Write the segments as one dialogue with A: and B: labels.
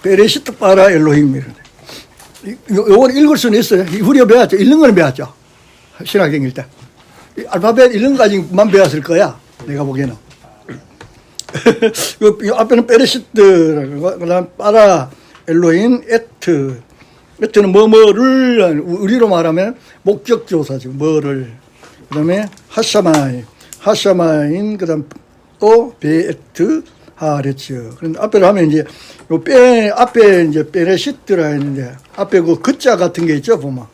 A: 베레시트 바라 엘로힘이라네. 요걸 읽을 수는 있어요. 우리가 배웠죠. 읽는 거는 배웠죠. 신학 경일 때. 알파벳 읽는 까지만 배웠을 거야. 내가 보기에는. 요 앞에는 베레시트라고, 그 다음 바라 엘로힘 에트. 에트는 뭐뭐를, 우리로 말하면 목적조사죠. 뭐를. 그 다음에 하샤마인, 그 다음 또 베에트 하레츠. 그런데 앞에로 하면 이제 요 앞에 이제 베레시트라 했는데 앞에 그 그자 같은 게 있죠, 보면.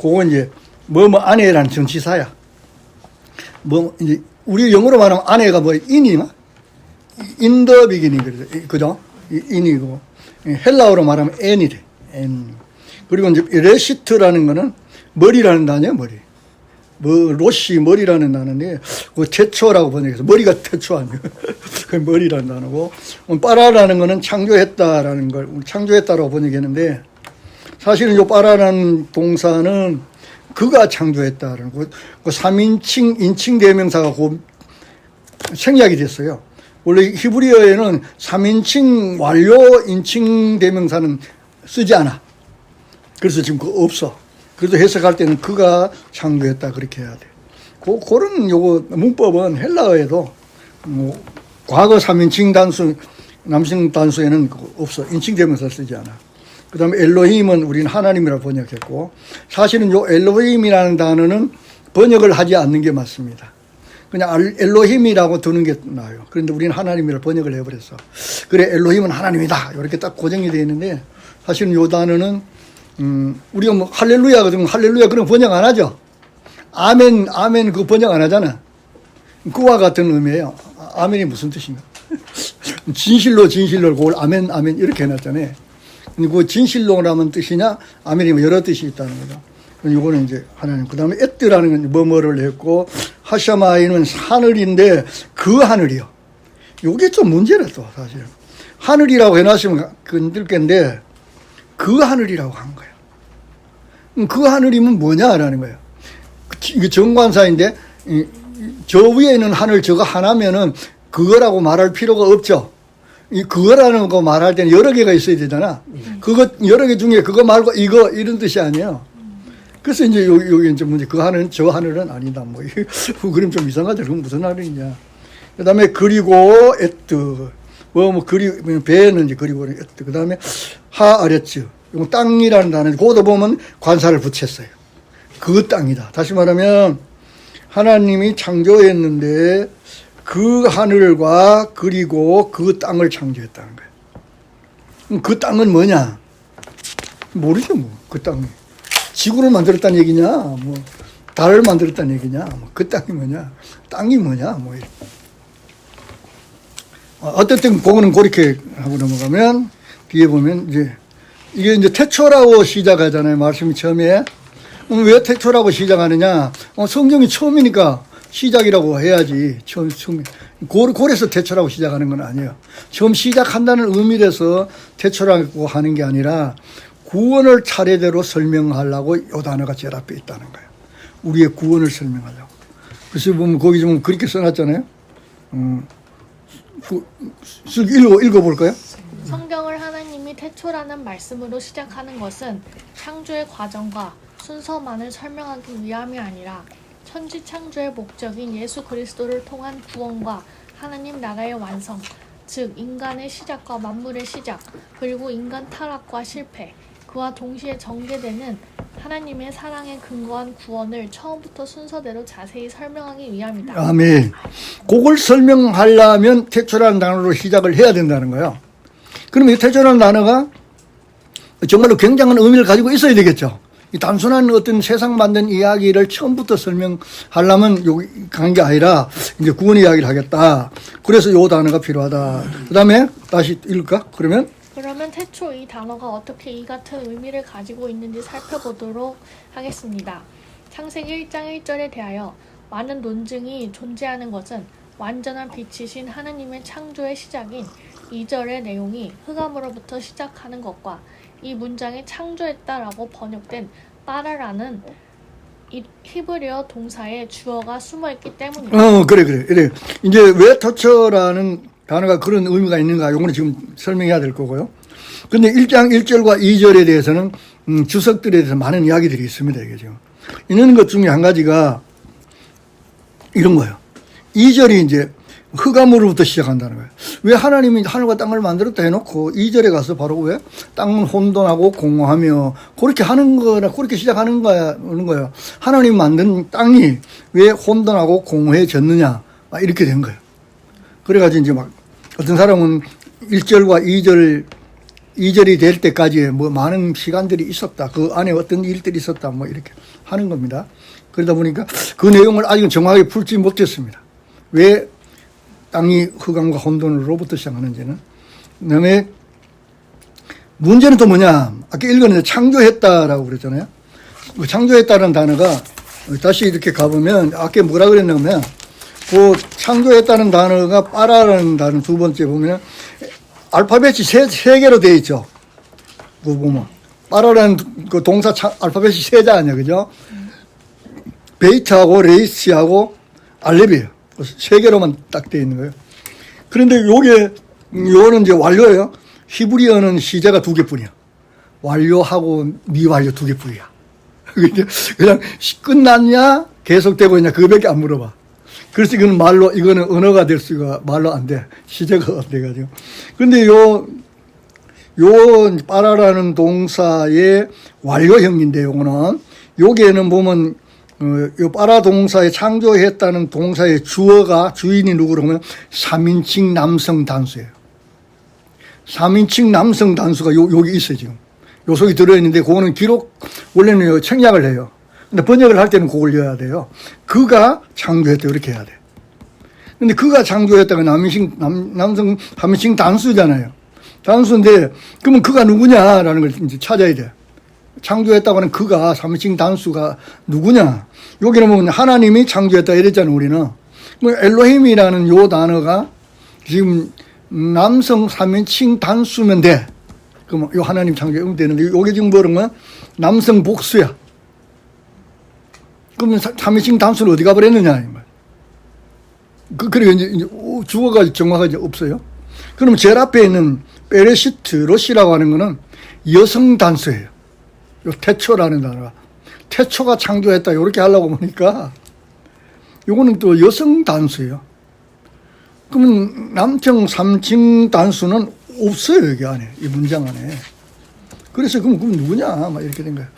A: 그건 이제 뭐뭐 아내라는 전치사야. 뭐 이제 우리 영어로 말하면 아내가 뭐 인이나? 인더 비기닝 그죠? 인이고 헬라어로 말하면 n이래. n. 그리고 이제 레시트라는 거는 머리라는 단어야, 머리. 뭐 로시 머리라는 단어인데 그 태초라고 번역해서 머리가 태초 아니에요. 그 머리라는 단어고 빠라라는 거는 창조했다라는 걸 창조했다라고 번역했는데 사실은 요 빠라라는 동사는 그가 창조했다라는 그 3인칭 인칭 대명사가 생략이 됐어요. 원래 히브리어에는 3인칭 완료 인칭 대명사는 쓰지 않아. 그래서 지금 그거 없어. 그래도 해석할 때는 그가 창조했다 그렇게 해야 돼. 그런 요거 문법은 헬라어에도 뭐 과거 3인칭 단수 남성 단수에는 없어. 인칭 대명사 쓰지 않아. 그다음에 엘로힘은 우리는 하나님이라고 번역했고 사실은 요 엘로힘이라는 단어는 번역을 하지 않는 게 맞습니다. 그냥 엘로힘이라고 두는 게 나아요. 그런데 우리는 하나님이라고 번역을 해버렸어. 그래 엘로힘은 하나님이다 이렇게 딱 고정이 되어 있는데 사실은 요 단어는 우리가 뭐 할렐루야 그러면 할렐루야 그런 번역 안 하죠. 아멘 아멘 그 번역 안 하잖아. 그와 같은 의미예요. 아멘이 무슨 뜻인가? 진실로 그걸 아멘 아멘 이렇게 해놨잖아요. 근데 그 진실로라는 뜻이냐 아멘이 뭐 여러 뜻이 있다는 거죠. 이거는 이제 하나님. 그 다음에 에뜨라는 건 뭐뭐를 했고 하샤마이는 하늘인데 그 하늘이요. 요게 좀 문제라 또 사실. 하늘이라고 해놨으면 건들 건데 그 하늘이라고 한 거예요. 그 하늘이면 뭐냐라는 거예요. 이게 정관사인데 저 위에 있는 하늘 저거 하나면은 그거라고 말할 필요가 없죠. 이 그거라는 거 말할 때는 여러 개가 있어야 되잖아. 그거 여러 개 중에 그거 말고 이거 이런 뜻이 아니에요. 그래서 이제 여기 이제 문제 그 하늘은 저 하늘은 아니다 뭐 그럼 좀 이상하죠. 그건 무슨 하늘이냐. 그다음에 그리고 에뜨 뭐 그리 배는 이제 그리고 에뜨 그다음에 하아레츠 이거 땅이라는 단어 그것도 보면 관사를 붙였어요. 그 땅이다. 다시 말하면 하나님이 창조했는데 그 하늘과 그리고 그 땅을 창조했다는 거예요. 그 땅은 뭐냐? 모르죠, 뭐. 그 땅이. 지구를 만들었다는 얘기냐? 뭐, 달을 만들었다는 얘기냐? 뭐, 그 땅이 뭐냐? 땅이 뭐냐? 뭐, 어쨌든, 그거는 그렇게 하고 넘어가면, 뒤에 보면, 이게 이제 태초라고 시작하잖아요. 말씀이 처음에. 왜 태초라고 시작하느냐? 성경이 처음이니까 시작이라고 해야지. 처음에. 그래서 태초라고 시작하는 건 아니에요. 처음 시작한다는 의미에서 태초라고 하는 게 아니라 구원을 차례대로 설명하려고 이 단어가 제일 앞에 있다는 거예요. 우리의 구원을 설명하려고. 그래서 보면 거기 좀 그렇게 써놨잖아요. 읽어볼까요?
B: 성경을 하나님이 태초라는 말씀으로 시작하는 것은 창조의 과정과 순서만을 설명하기 위함이 아니라 천지 창조의 목적인 예수 그리스도를 통한 구원과 하나님 나라의 완성, 즉 인간의 시작과 만물의 시작, 그리고 인간 타락과 실패, 그와 동시에 전개되는 하나님의 사랑에 근거한 구원을 처음부터 순서대로 자세히 설명하기 위함이다.
A: 아멘. 그걸 설명하려면 태초라는 단어로 시작을 해야 된다는 거예요. 그러면 이 태초라는 단어가 정말로 굉장한 의미를 가지고 있어야 되겠죠. 이 단순한 어떤 세상 만든 이야기를 처음부터 설명하려면 여기 간 게 아니라 이제 구원 이야기를 하겠다. 그래서 요 단어가 필요하다. 그 다음에 다시 읽을까? 그러면
B: 태초 이 단어가 어떻게 이 같은 의미를 가지고 있는지 살펴보도록 하겠습니다. 창세기 1장 1절에 대하여 많은 논증이 존재하는 것은 완전한 빛이신 하나님의 창조의 시작인 2절의 내용이 흑암으로부터 시작하는 것과 이 문장에 창조했다라고 번역된 빠라라는 이 히브리어 동사의 주어가 숨어있기 때문입니다.
A: 그래. 이제 왜 터쳐라는 단어가 그런 의미가 있는가, 요거는 지금 설명해야 될 거고요. 근데 1장 1절과 2절에 대해서는 주석들에 대해서 많은 이야기들이 있습니다. 이게 지금. 있는 것 중에 한 가지가 이런 거예요. 2절이 이제 흑암으로부터 시작한다는 거예요. 왜 하나님이 하늘과 땅을 만들었다 해놓고 2절에 가서 바로 왜 땅은 혼돈하고 공허하며 그렇게 하는 거나 그렇게 시작하는 거야, 그런 거예요. 하나님 만든 땅이 왜 혼돈하고 공허해졌느냐, 막 이렇게 된 거예요. 그래가지고 이제 막 어떤 사람은 1절과 2절이 될 때까지 뭐 많은 시간들이 있었다. 그 안에 어떤 일들이 있었다. 뭐 이렇게 하는 겁니다. 그러다 보니까 그 내용을 아직은 정확하게 풀지 못했습니다. 왜 땅이 흑암과 혼돈으로부터 시작하는지는. 그 다음에 문제는 또 뭐냐. 아까 읽었는데 창조했다라고 그랬잖아요. 그 창조했다는 단어가 다시 이렇게 가보면 아까 뭐라 그랬냐면 그 창조했다는 단어가 빠라라는 단어 두 번째 보면 알파벳이 세 개로 되어 있죠. 그거 보면 빠라라는 그 동사 알파벳이 세 자 아니야, 그죠? 베이트하고 레이스하고 알렙이에요. 세 개로만 딱 되어 있는 거예요. 그런데 요거는 이제 완료예요. 히브리어는 시제가 두 개뿐이야. 완료하고 미완료 두 개뿐이야. 그냥 끝났냐 계속되고 있냐 그거밖에 안 물어봐. 그래서 이거는 언어가 될 수가 말로 안 돼. 시제가 안 돼가지고. 근데 요 빠라라는 동사의 완료형인데 요거는 여기에는 보면 요 빠라 동사에 창조했다는 동사의 주인이 누구로 하면 3인칭 남성 단수예요. 3인칭 남성 단수가 여기 있어요, 지금. 요 속에 들어있는데, 그거는 원래는 청약을 해요. 근데 번역을 할 때는 그걸 넣어야 돼요. 그가 창조했다, 이렇게 해야 돼. 근데 그가 창조했다가 남성 3인칭 단수잖아요. 단수인데, 그러면 그가 누구냐라는 걸 이제 찾아야 돼. 창조했다고 하는 그가 3인칭 단수가 누구냐. 여기는 보면 하나님이 창조했다 이랬잖아요, 우리는. 뭐 엘로힘이라는 요 단어가 지금 남성 3인칭 단수면 돼. 그럼 요 하나님 창조하면 되는데, 요게 지금 뭐냐면 남성 복수야. 그러면 3인칭 단수는 어디 가버렸느냐. 그래, 이제 주어가 정확하게 없어요. 그럼 제일 앞에 있는 베레시트, 로시라고 하는 거는 여성 단수예요. 요 태초라는 단어가. 태초가 창조했다. 요렇게 하려고 보니까 요거는 또 여성 단수예요. 그러면 남성 3층 단수는 없어요. 여기 안에. 이 문장 안에. 그래서 그럼 누구냐? 막 이렇게 된 거예요.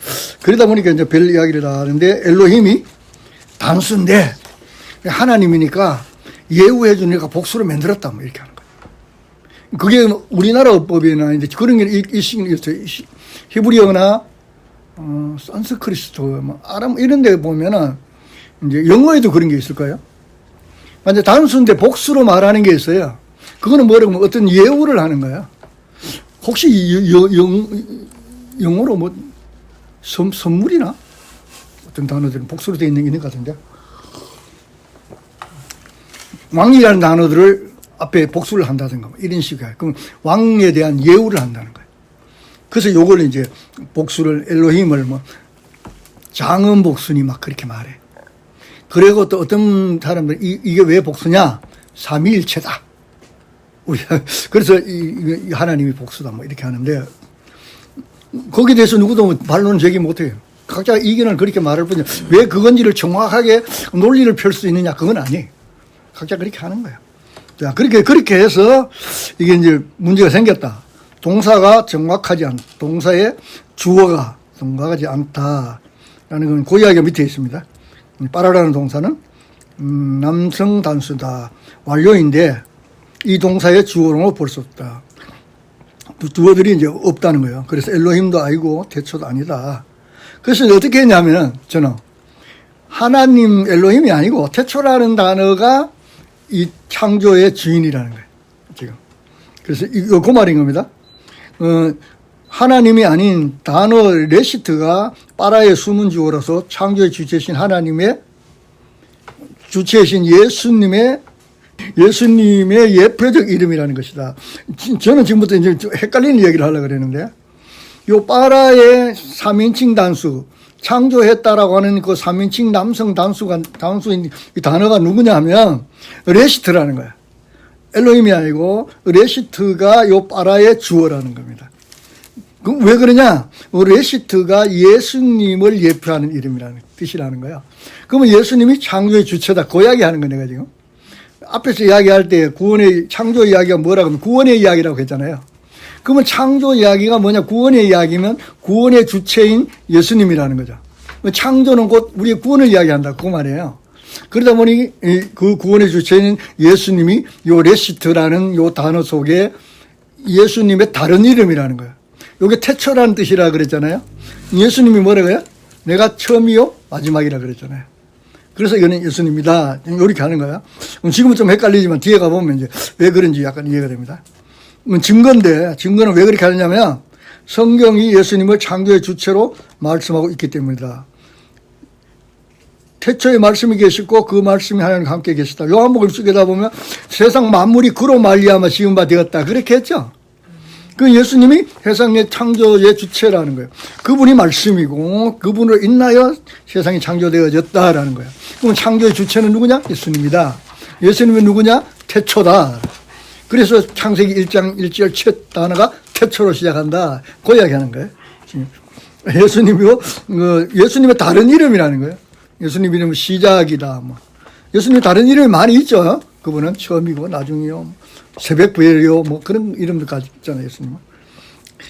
A: 그러다 보니까 이제 별 이야기를 다 하는데 엘로힘이 단수인데 하나님이니까 예우해 주니까 복수를 만들었다. 뭐 이렇게 하는 거예요. 그게 우리나라 어법이나 아닌데 그런 게 있어요. 히브리어나 산스크리트, 뭐 아람 이런 데 보면은 이제 영어에도 그런 게 있을까요? 완전 단수인데 복수로 말하는 게 있어요. 그거는 뭐라고 하면 어떤 예우를 하는 거야. 혹시 영어로 뭐 선물이나 어떤 단어들은 복수로 되어 있는 것 같은데 왕이라는 단어들을 앞에 복수를 한다든가 뭐 이런 식이야. 그럼 왕에 대한 예우를 한다는 거예요. 그래서 요걸 이제 복수를 엘로힘을 뭐 장엄 복수니 막 그렇게 말해. 그리고 또 어떤 사람들 이게 왜 복수냐? 삼위일체다. 그래서 이 하나님이 복수다 뭐 이렇게 하는데 거기에 대해서 누구도 반론은 제기 못해요. 각자 의견을 그렇게 말할 뿐이야. 왜 그건지를 정확하게 논리를 펼 수 있느냐 그건 아니에요. 각자 그렇게 하는 거예요. 자, 그렇게 해서 이게 이제 문제가 생겼다. 동사가 정확하지 않다. 동사의 주어가 정확하지 않다라는 건 그 이야기가 밑에 있습니다. 빠라라는 동사는 남성 단수다. 완료인데 이 동사의 주어로 볼 수 없다. 주어들이 이제 없다는 거예요. 그래서 엘로힘도 아니고 태초도 아니다. 그래서 어떻게 했냐면은 저는 하나님 엘로힘이 아니고 태초라는 단어가 이 창조의 주인이라는 거예요. 지금. 그래서 이거 그 말인 겁니다. 하나님이 아닌 단어 레시트가 빠라의 숨은 주어로서 창조의 주체이신 하나님의 주체이신 예수님의 예표적 이름이라는 것이다. 저는 지금부터 이제 헷갈리는 얘기를 하려고 그랬는데, 요 빠라의 3인칭 단수, 창조했다라고 하는 그 3인칭 남성 단수인 이 단어가 누구냐 하면, 레시트라는 거야. 엘로힘이 아니고, 레시트가 요 빠라의 주어라는 겁니다. 그럼 왜 그러냐? 레시트가 예수님을 예표하는 이름이라는 뜻이라는 거야. 그러면 예수님이 창조의 주체다. 그 이야기 하는 거야, 내가 지금. 앞에서 이야기할 때 구원의, 창조 이야기가 뭐라고 하면 구원의 이야기라고 했잖아요. 그러면 창조 이야기가 뭐냐? 구원의 이야기면 구원의 주체인 예수님이라는 거죠. 창조는 곧 우리의 구원을 이야기한다. 그 말이에요. 그러다 보니 그 구원의 주체인 예수님이 요 레시트라는 요 단어 속에 예수님의 다른 이름이라는 거예요. 요게 태초라는 뜻이라 그랬잖아요. 예수님이 뭐라고요? 내가 처음이요 마지막이라 그랬잖아요. 그래서 이거는 예수님이다. 이렇게 하는 거야. 지금은 좀 헷갈리지만 뒤에 가보면 이제 왜 그런지 약간 이해가 됩니다. 증거인데, 증거는 왜 그렇게 하느냐면 성경이 예수님을 창조의 주체로 말씀하고 있기 때문이다. 태초에 말씀이 계시고 그 말씀이 하나님과 함께 계시다. 요한복음 쓰게다 보면 세상 만물이 그로 말미암아 지은 바 되었다. 그렇게 했죠. 그 예수님이 세상의 창조의 주체라는 거예요. 그분이 말씀이고 그분으로 인하여 세상이 창조되어졌다라는 거예요. 그럼 창조의 주체는 누구냐? 예수님이다. 예수님은 누구냐? 태초다. 그래서 창세기 1장 1절 첫 단어가 태초로 시작한다. 그 이야기 하는 거예요. 예수님이요, 예수님의 다른 이름이라는 거예요. 예수님 이름은 시작이다. 뭐. 예수님 다른 이름이 많이 있죠. 그분은 처음이고 나중이요. 새벽부예요. 뭐 그런 이름들까지 있잖아요. 예수님은.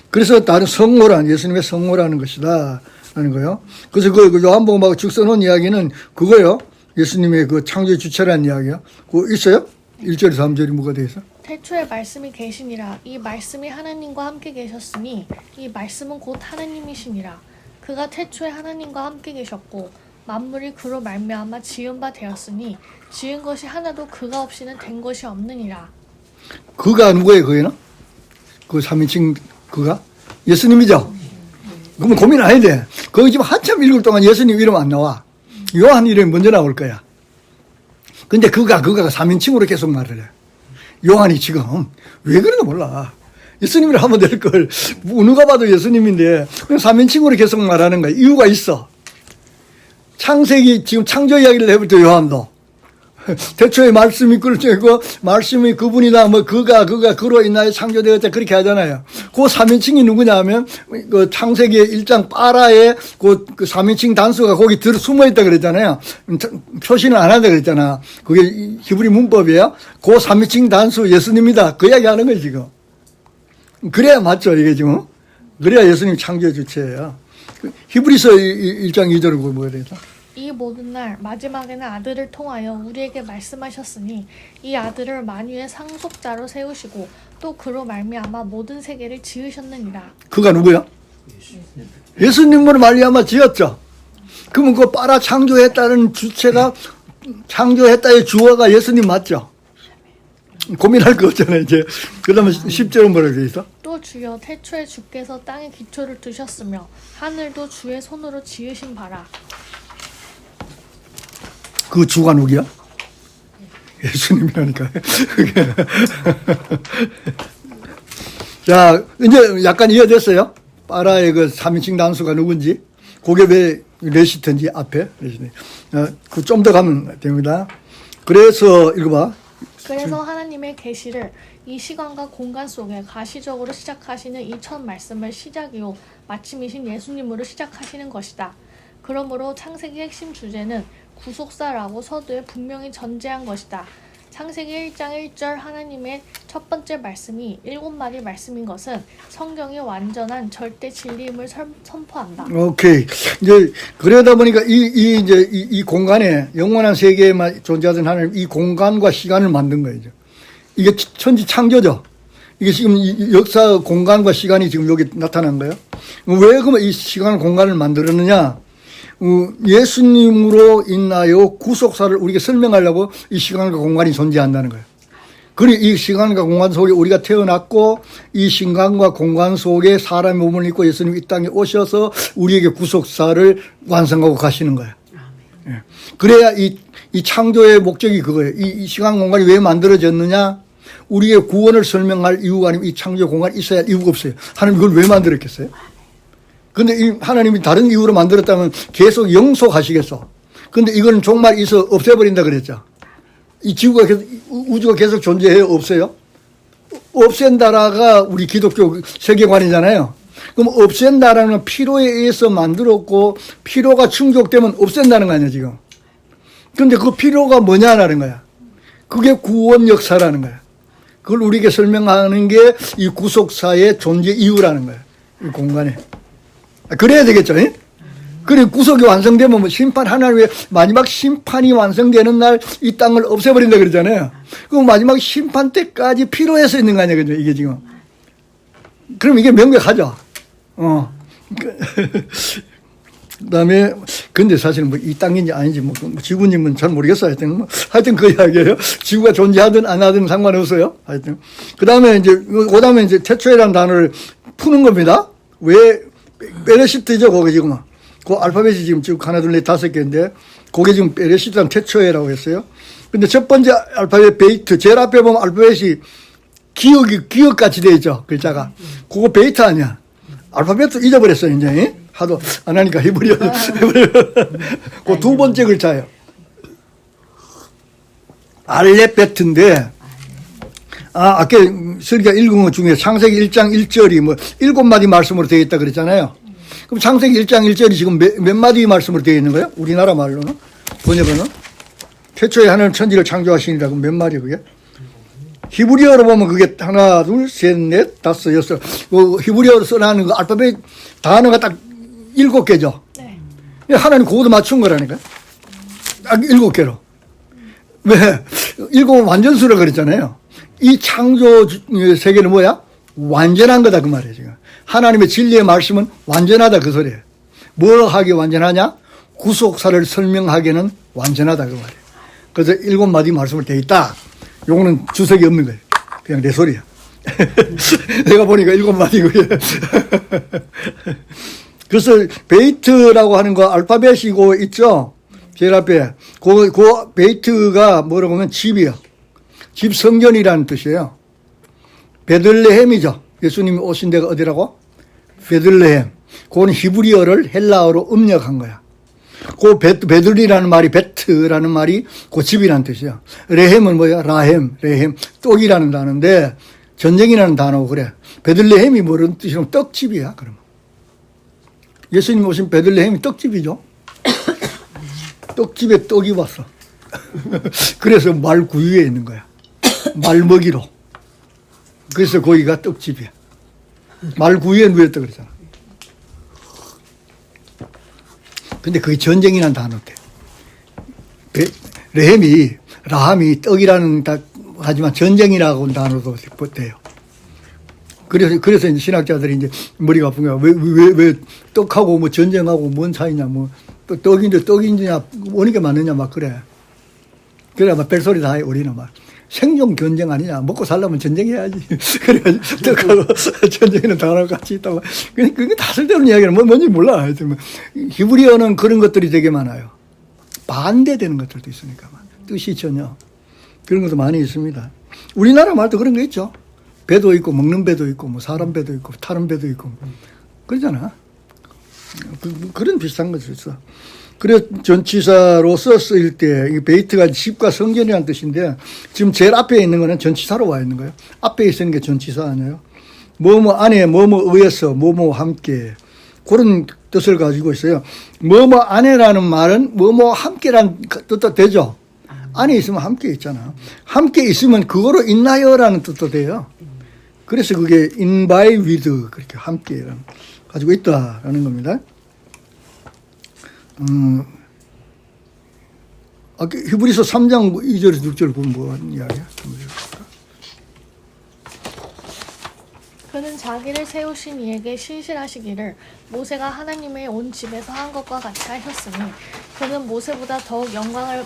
A: 그래서 다른 성호란, 예수님의 성호라는 것이다. 라는 거예요. 그래서 그 요한복음하고 직선원 이야기는 그거요. 예수님의 그 창조의 주체라는 이야기요. 그거 있어요? 1절에서 3절이 뭐가 돼 있어?
B: 태초에 말씀이 계시니라. 이 말씀이 하나님과 함께 계셨으니 이 말씀은 곧 하나님이시니라. 그가 태초에 하나님과 함께 계셨고 만물이 그로 말미암아 지은 바 되었으니 지은 것이 하나도 그가 없이는 된 것이 없느니라.
A: 그가 누구예요? 그게는? 그 3인칭 그가? 예수님이죠? 그러면 고민 안 해야 돼. 거기 지금 한참 읽을 동안 예수님 이름 안 나와. 요한 이름이 먼저 나올 거야. 근데 그가 3인칭으로 계속 말을 해. 요한이 지금 왜 그러나 몰라. 예수님이라 하면 될 걸. 누가 봐도 예수님인데 3인칭으로 계속 말하는 거야. 이유가 있어. 창세기 지금 창조 이야기를 해볼 때 요한도 태초에 말씀이 그렇고 말씀이 그분이다 뭐 그가 그로 인하여 창조되었다 그렇게 하잖아요. 그 3인칭이 누구냐 하면 그 창세기 1장 빠라에 그 3인칭 단수가 거기 숨어 있다 그랬잖아요. 표시는 안 한다 그랬잖아. 그게 히브리 문법이에요. 그 3인칭 단수 예수님이다. 그 이야기 하는 거예요 지금. 그래야 맞죠 이게 지금. 그래야 예수님 창조의 주체예요. 히브리서 1장 2절은 뭐가 되겠다?
B: 이 모든 날 마지막에는 아들을 통하여 우리에게 말씀하셨으니 이 아들을 만유의 상속자로 세우시고 또 그로 말미암아 모든 세계를 지으셨느니라.
A: 그가 누구야? 예수님으로 말미암아 지었죠. 그러면 그 빠라 창조했다는 주체가 창조했다의 주어가 예수님 맞죠? 고민할 거 없잖아요 이제. 그 다음에 10절은 뭐라고 되어 있어?
B: 또 주여 태초에 주께서 땅에 기초를 두셨으며 하늘도 주의 손으로 지으신 바라.
A: 그 주가 누구야? 예수님이라니까. 자, 이제 약간 이해됐어요? 빠라의 그 3인칭 단수가 누군지. 그게 왜 레시트인지 앞에. 그 좀 더 가면 됩니다. 그래서 읽어봐.
B: 그래서 하나님의 계시를 이 시간과 공간 속에 가시적으로 시작하시는 이 첫 말씀을 시작이요 마침이신 예수님으로 시작하시는 것이다. 그러므로 창세기 핵심 주제는 구속사라고 서두에 분명히 전제한 것이다. 창세기 1장 1절 하나님의 첫 번째 말씀이 7마디 말씀인 것은 성경의 완전한 절대 진리임을 선포한다.
A: 오케이. 이제 그러다 보니까 이 공간에 영원한 세계에만 존재하던 하나님 이 공간과 시간을 만든 거예요. 이게 천지 창조죠. 이게 지금 역사 공간과 시간이 지금 여기 나타난 거예요. 왜 그러면 이 시간 공간을 만들었느냐? 예수님으로 인하여 구속사를 우리가 설명하려고 이 시간과 공간이 존재한다는 거예요. 그리고 이 시간과 공간 속에 우리가 태어났고 이 시간과 공간 속에 사람의 몸을 입고 예수님이 이 땅에 오셔서 우리에게 구속사를 완성하고 가시는 거예요. 예. 그래야 이 창조의 목적이 그거예요. 이 시간 공간이 왜 만들어졌느냐? 우리의 구원을 설명할 이유가 아니면 이 창조 공간이 있어야 할 이유가 없어요. 하나님 이걸 왜 만들었겠어요? 근데 이 하나님이 다른 이유로 만들었다면 계속 영속하시겠어. 근데 이건 정말 있어 없애버린다 그랬죠. 이 지구가 계속, 우주가 계속 존재해요? 없어요? 없앤다라가 우리 기독교 세계관이잖아요. 그럼 없앤다라는 건 필요에 의해서 만들었고 필요가 충족되면 없앤다는 거 아니야 지금. 그런데 그 필요가 뭐냐라는 거야. 그게 구원 역사라는 거야. 그걸 우리에게 설명하는 게 이 구속사의 존재 이유라는 거야. 이 공간에. 그래야 되겠죠. 예? 그래 구속이 완성되면 뭐 심판 하나님의 마지막 심판이 완성되는 날 이 땅을 없애버린다 그러잖아요. 그럼 마지막 심판 때까지 필요해서 있는 거 아니야, 그죠? 이게 지금. 그럼 이게 명백하죠. 그다음에 근데 사실 뭐 이 땅인지 아닌지 뭐 지구님은 잘 모르겠어요. 하여튼 그 이야기예요. 지구가 존재하든 안 하든 상관없어요. 하여튼 그다음에 이제 태초에라는 단어를 푸는 겁니다. 왜 베레시트죠, 거기 지금. 그 알파벳이 지금 하나, 둘, 넷, 다섯 개인데, 그게 지금 베레시트랑 태초에라고 했어요. 근데 첫 번째 알파벳 베이트, 제일 앞에 보면 알파벳이 기억같이 되어 있죠, 글자가. 그거 베이트 아니야. 알파벳도 잊어버렸어요, 이제. 하도 안 하니까 히브리어. 그 두 번째 글자예요. 알렙베트인데, 아까 설교가 읽은 것 중에 창세기 1장 1절이 뭐 7마디 말씀으로 되어 있다 그랬잖아요. 그럼 창세기 1장 1절이 지금 몇 마디 말씀으로 되어 있는 거예요? 우리나라 말로는? 번역어는? 태초에 하나님 천지를 창조하시니라. 그럼 몇 마디예요, 그게? 히브리어로 보면 그게 하나, 둘, 셋, 넷, 다섯, 여섯. 그 히브리어로 써나는 그 알파벳 단어가 딱 7개죠. 네. 하나님 그것도 맞춘 거라니까. 딱 7개로. 왜? 7은 완전수라 그랬잖아요. 이 창조 세계는 뭐야? 완전한 거다 그 말이에요 지금. 하나님의 진리의 말씀은 완전하다 그 소리예요. 뭐 하기 완전하냐? 구속사를 설명하기에는 완전하다 그 말이에요. 그래서 7마디 말씀을 돼 있다. 요거는 주석이 없는 거예요. 그냥 내 소리야. 내가 보니까 7마디고요. 그래서 베이트라고 하는 거 알파벳이고 있죠. 제일 앞에 그 베이트가 뭐라고 하면 집이요. 집 성전이라는 뜻이에요. 베들레헴이죠. 예수님이 오신 데가 어디라고? 베들레헴. 그건 히브리어를 헬라어로 음력한 거야. 그 베들이라는 말이 베트라는 말이 그 집이라는 뜻이야. 레헴은 뭐야? 라헴, 레헴. 떡이라는 단어인데 전쟁이라는 단어고 그래. 베들레헴이 뭐라는 뜻이냐면 떡집이야. 그러면 예수님 오신 베들레헴이 떡집이죠. 떡집에 떡이 왔어. 그래서 말 구유에 있는 거야. 말 먹이로. 그래서 거기가 떡집이야. 말 구유에 누웠다 그러잖아. 근데 그게 전쟁이라는 단어인데. 레헴이, 라함이 떡이라는 하지만 전쟁이라고 하는 단어도 돼요. 그래서 이제 신학자들이 이제 머리가 아픈 거야. 왜 떡하고 뭐 전쟁하고 뭔 차이냐, 뭐, 떡인데 떡이냐, 어느 게 맞느냐, 막 그래. 그래, 막 별소리 다 해, 우리는 막. 생존 전쟁 아니냐. 먹고 살려면 전쟁해야지. 그래가지고, 떡하고 전쟁에는 당하고 같이 있다고. 그게 다 쓸데없는 이야기는 뭔지 몰라. 하여튼 히브리어는 그런 것들이 되게 많아요. 반대되는 것들도 있으니까. 뜻이 전혀. 그런 것도 많이 있습니다. 우리나라 말도 그런 거 있죠. 배도 있고, 먹는 배도 있고, 뭐 사람 배도 있고, 타는 배도 있고. 그러잖아. 그런 비슷한 것이 있어. 그래 전치사로 쓰일 때 이 베이트가 집과 성전이라는 뜻인데 지금 제일 앞에 있는 거는 전치사로 와 있는 거예요. 앞에 있는 게 전치사 아니에요. 뭐뭐 안에 뭐뭐 의해서 뭐뭐 함께 그런 뜻을 가지고 있어요. 뭐뭐 안에라는 말은 뭐뭐 함께라는 뜻도 되죠. 안에 있으면 함께 있잖아. 함께 있으면 그거로 있나요라는 뜻도 돼요. 그래서 그게 in by with 그렇게 함께 가지고 있다라는 겁니다. 히브리서 3장 2절에서 6절 보면 뭐 하는 이야기야?
B: 그는 자기를 세우신 이에게 신실하시기를 모세가 하나님의 온 집에서 한 것과 같이 하셨으니 그는 모세보다 더욱 영광을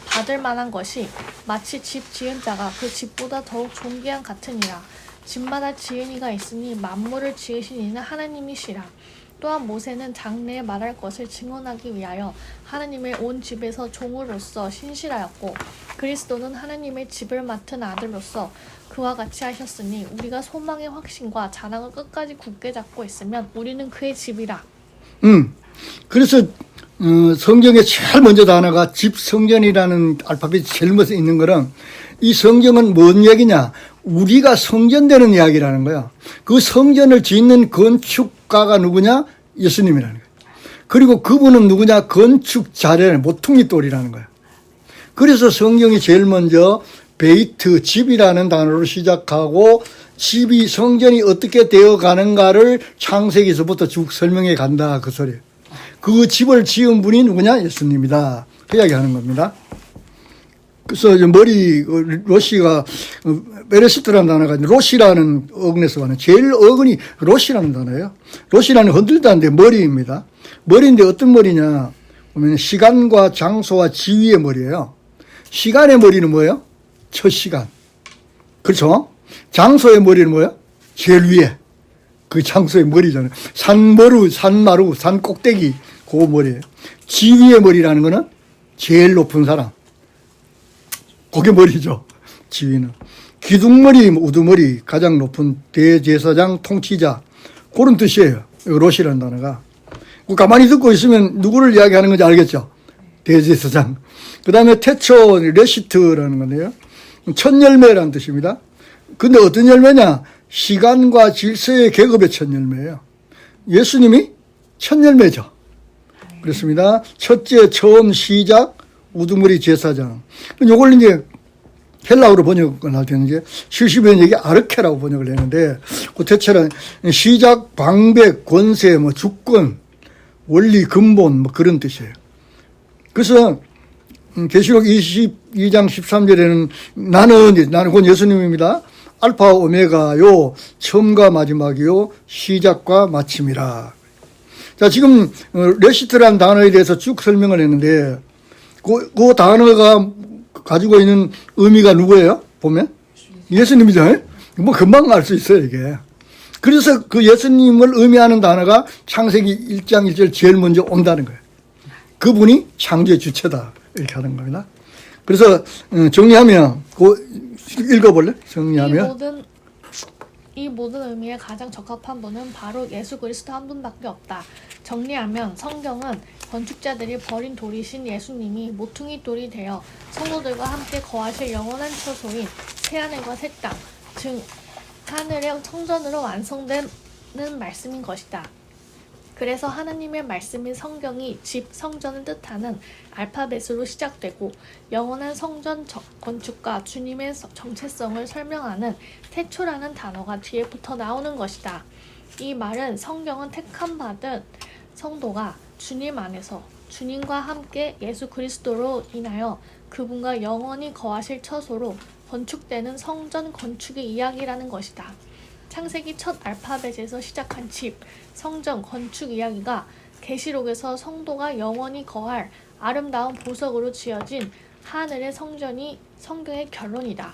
B: 받을 만한 것이 마치 집 지은 자가 그 집보다 더욱 존귀한 같으니라. 집마다 지은 이가 있으니 만물을 지으신 이는 하나님이시라. 또한 모세는 장래에 말할 것을 증언하기 위하여 하나님의 온 집에서 종으로서 신실하였고 그리스도는 하나님의 집을 맡은 아들로서 그와 같이 하셨으니 우리가 소망의 확신과 자랑을 끝까지 굳게 잡고 있으면 우리는 그의 집이라.
A: 그래서 성경에 제일 먼저 단어가 집 성전이라는 알파벳이 제일 먼저 있는 거는 이 성경은 뭔 얘기냐? 우리가 성전되는 이야기라는 거야. 그 성전을 짓는 건축 건축가가 누구냐? 예수님이라는 거예요. 그리고 그분은 누구냐? 건축자래, 모퉁이 돌이라는 거예요. 그래서 성경이 제일 먼저 베이트, 집이라는 단어로 시작하고 집이, 성전이 어떻게 되어 가는가를 창세기에서부터 쭉 설명해 간다, 그 소리예요. 그 집을 지은 분이 누구냐? 예수님이다. 그 이야기 하는 겁니다. 그래서 로시가, 베레시트라는 단어가 로시라는 어근에서 가는 제일 어근이 로시라는 단어예요. 로시라는 흔들다는데 머리입니다. 머리인데 어떤 머리냐? 보면 시간과 장소와 지위의 머리예요. 시간의 머리는 뭐예요? 첫 시간. 그렇죠? 장소의 머리는 뭐예요? 제일 위에. 그 장소의 머리잖아요. 산마루, 산 꼭대기, 그 머리예요. 지위의 머리라는 거는 제일 높은 사람. 그게 머리죠. 지위는. 기둥머리, 우두머리, 가장 높은 대제사장, 통치자. 그런 뜻이에요. 로시라는 단어가. 가만히 듣고 있으면 누구를 이야기하는 건지 알겠죠? 대제사장. 그 다음에 태초, 레시트라는 건데요. 첫 열매라는 뜻입니다. 근데 어떤 열매냐? 시간과 질서의 계급의 첫 열매예요. 예수님이 첫 열매죠. 그렇습니다. 첫째, 처음, 시작, 우두머리 제사장. 요걸 이제 헬라어로 번역을 할 때는 이제 실시번역이 아르케라고 번역을 했는데, 그 대체는 시작, 방백, 권세, 뭐 주권, 원리, 근본, 뭐 그런 뜻이에요. 그래서 계시록 22장 13절에는 나는 곧 예수님입니다. 알파 오메가요, 처음과 마지막이요, 시작과 마침이라. 자, 지금 레시트라는 단어에 대해서 쭉 설명을 했는데, 그 단어가 가지고 있는 의미가 누구예요? 보면 예수님이죠. 뭐 금방 알 수 있어요, 이게. 그래서 그 예수님을 의미하는 단어가 창세기 1장 1절 제일 먼저 온다는 거예요. 그분이 창조의 주체다, 이렇게 하는 겁니다. 그래서 정리하면, 읽어볼래? 정리하면
B: 이 모든 의미에 가장 적합한 분은 바로 예수 그리스도 한 분밖에 없다. 정리하면 성경은 건축자들이 버린 돌이신 예수님이 모퉁이 돌이 되어 성도들과 함께 거하실 영원한 처소인 새하늘과 새 땅, 즉 하늘의 성전으로 완성되는 말씀인 것이다. 그래서 하나님의 말씀인 성경이 집, 성전을 뜻하는 알파벳으로 시작되고 영원한 성전 건축과 주님의 정체성을 설명하는 태초라는 단어가 뒤에 붙어 나오는 것이다. 이 말은 성경은 택함받은 성도가 주님 안에서 주님과 함께 예수 그리스도로 인하여 그분과 영원히 거하실 처소로 건축되는 성전 건축의 이야기라는 것이다. 창세기 첫 알파벳에서 시작한 집, 성전 건축 이야기가 계시록에서 성도가 영원히 거할 아름다운 보석으로 지어진 하늘의 성전이 성경의 결론이다.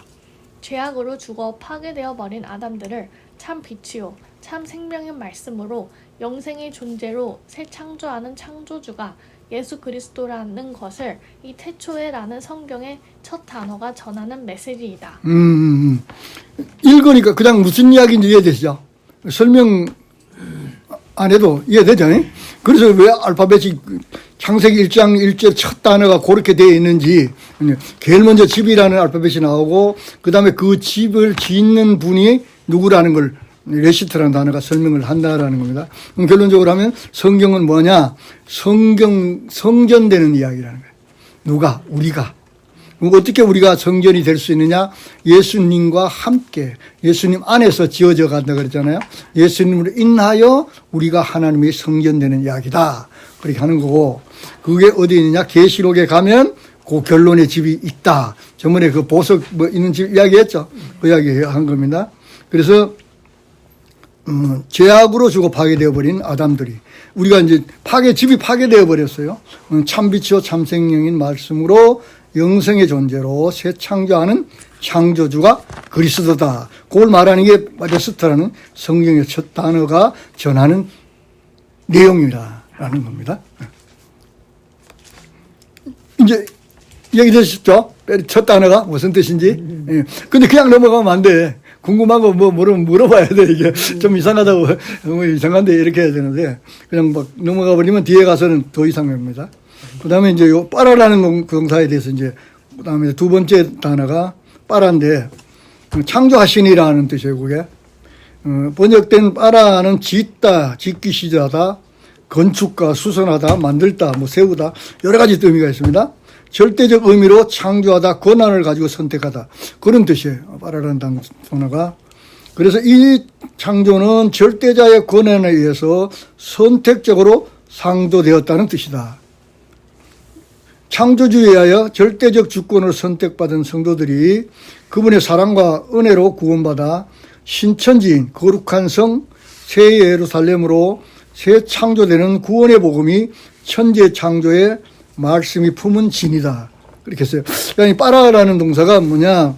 B: 죄악으로 죽어 파괴되어 버린 아담들을 참 빛이요 참 생명의 말씀으로 영생의 존재로 새 창조하는 창조주가 예수 그리스도라는 것을 이 태초에라는 성경의 첫 단어가 전하는 메시지이다.
A: 읽으니까 그냥 무슨 이야기인지 이해되시죠? 설명 안 해도 이해되죠? 그래서 왜 알파벳이 창세기 1장 1절 첫 단어가 그렇게 되어 있는지, 제일 먼저 집이라는 알파벳이 나오고, 그 다음에 그 집을 짓는 분이 누구라는 걸 레시트라는 단어가 설명을 한다라는 겁니다. 결론적으로 하면 성경은 뭐냐? 성전되는 이야기라는 거예요. 누가? 우리가. 어떻게 우리가 성전이 될 수 있느냐? 예수님과 함께, 예수님 안에서 지어져 간다 그랬잖아요. 예수님으로 인하여 우리가 하나님의 성전되는 이야기다. 그렇게 하는 거고, 그게 어디 있느냐? 계시록에 가면 그 결론의 집이 있다. 저번에 그 보석 뭐 있는 집 이야기했죠? 그 이야기 한 겁니다. 그래서 죄악으로 죽어 파괴되어 버린 아담들이, 우리가 이제 집이 파괴되어 버렸어요. 참빛이요 참생명인 말씀으로 영생의 존재로 새 창조하는 창조주가 그리스도다. 그걸 말하는 게 레시트라는 성경의 첫 단어가 전하는 내용이라는 겁니다. 이제 얘기되셨죠? 첫 단어가 무슨 뜻인지. 근데 그냥 넘어가면 안 돼. 궁금한 거 물어봐야 돼. 이게 좀 이상하다고, 이상한데 이렇게 해야 되는데, 그냥 막 넘어가 버리면 뒤에 가서는 더 이상합니다. 그 다음에 이제 요 빠라라는 동사에 대해서 이제, 그 다음에 두 번째 단어가 빠라인데, 창조하시니라는 뜻이에요, 그게. 번역된 빠라는 짓다, 짓기 시작하다, 건축가, 수선하다, 만들다, 뭐 세우다 여러 가지 의미가 있습니다. 절대적 의미로 창조하다, 권한을 가지고 선택하다 그런 뜻이에요. 빠라라는 단어가. 그래서 이 창조는 절대자의 권한에 의해서 선택적으로 상도되었다는 뜻이다. 창조주에 의하여 절대적 주권을 선택받은 성도들이 그분의 사랑과 은혜로 구원받아 신천지인 거룩한 성 새 예루살렘으로 새 창조되는 구원의 복음이 천재 창조의 말씀이 품은 진이다. 그렇게 했어요. 그러니까 빠라라는 동사가 뭐냐?